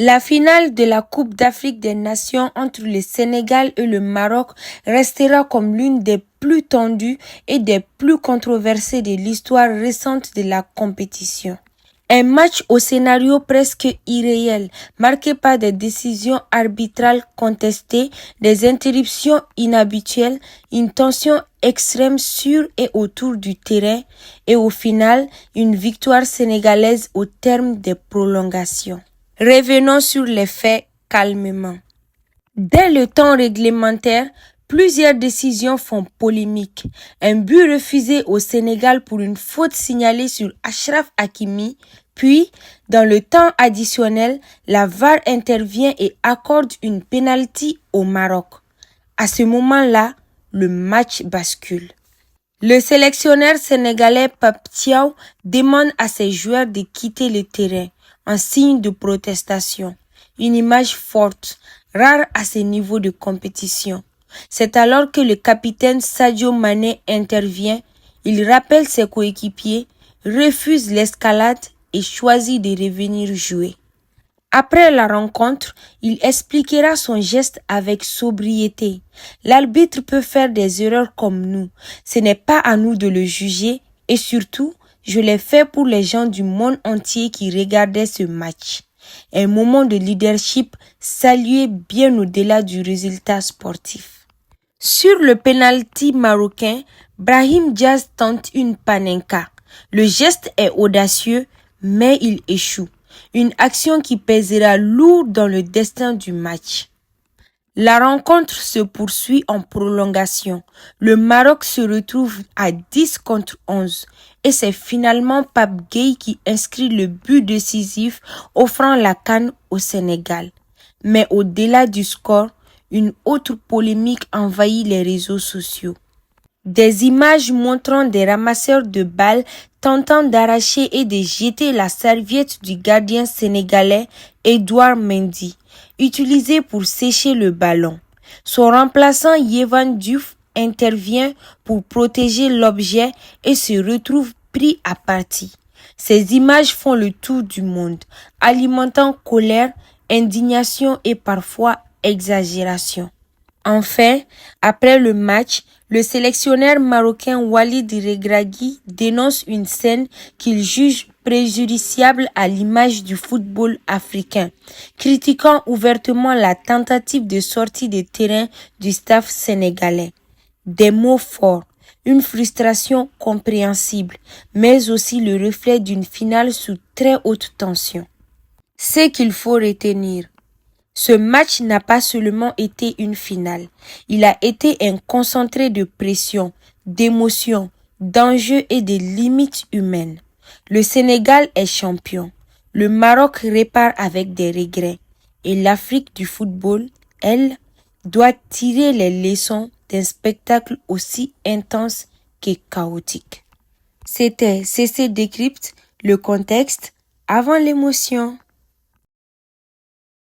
La finale de la Coupe d'Afrique des Nations entre le Sénégal et le Maroc restera comme l'une des plus tendues et des plus controversées de l'histoire récente de la compétition. Un match au scénario presque irréel, marqué par des décisions arbitrales contestées, des interruptions inhabituelles, une tension extrême sur et autour du terrain et au final, une victoire sénégalaise au terme des prolongations. Revenons sur les faits calmement. Dès le temps réglementaire, plusieurs décisions font polémique. Un but refusé au Sénégal pour une faute signalée sur Achraf Hakimi, puis, dans le temps additionnel, la VAR intervient et accorde une pénalty au Maroc. À ce moment-là, le match bascule. Le sélectionneur sénégalais Pape Thiaw demande à ses joueurs de quitter le terrain en signe de protestation. Une image forte, rare à ce niveau de compétition. C'est alors que le capitaine Sadio Mané intervient, il rappelle ses coéquipiers, refuse l'escalade et choisit de revenir jouer. Après la rencontre, il expliquera son geste avec sobriété. L'arbitre peut faire des erreurs comme nous. Ce n'est pas à nous de le juger et surtout, je l'ai fait pour les gens du monde entier qui regardaient ce match. Un moment de leadership salué bien au-delà du résultat sportif. Sur le penalty marocain, Brahim Diaz tente une panenka. Le geste est audacieux, mais il échoue. Une action qui pèsera lourd dans le destin du match. La rencontre se poursuit en prolongation. Le Maroc se retrouve à 10 contre 11 et c'est finalement Pape Gueye qui inscrit le but décisif offrant la CAN au Sénégal. Mais au-delà du score, une autre polémique envahit les réseaux sociaux. Des images montrant des ramasseurs de balles tentant d'arracher et de jeter la serviette du gardien sénégalais Edouard Mendy, utilisée pour sécher le ballon. Son remplaçant Yehvan Diouf intervient pour protéger l'objet et se retrouve pris à partie. Ces images font le tour du monde, alimentant colère, indignation et parfois exagération. Enfin, après le match, le sélectionneur marocain Walid Regragui dénonce une scène qu'il juge préjudiciable à l'image du football africain, critiquant ouvertement la tentative de sortie de terrain du staff sénégalais. Des mots forts, une frustration compréhensible, mais aussi le reflet d'une finale sous très haute tension. Ce qu'il faut retenir. Ce match n'a pas seulement été une finale, il a été un concentré de pression, d'émotions, d'enjeux et de limites humaines. Le Sénégal est champion, le Maroc répare avec des regrets et l'Afrique du football, elle, doit tirer les leçons d'un spectacle aussi intense que chaotique. C'était CC Décrypte, le contexte avant l'émotion.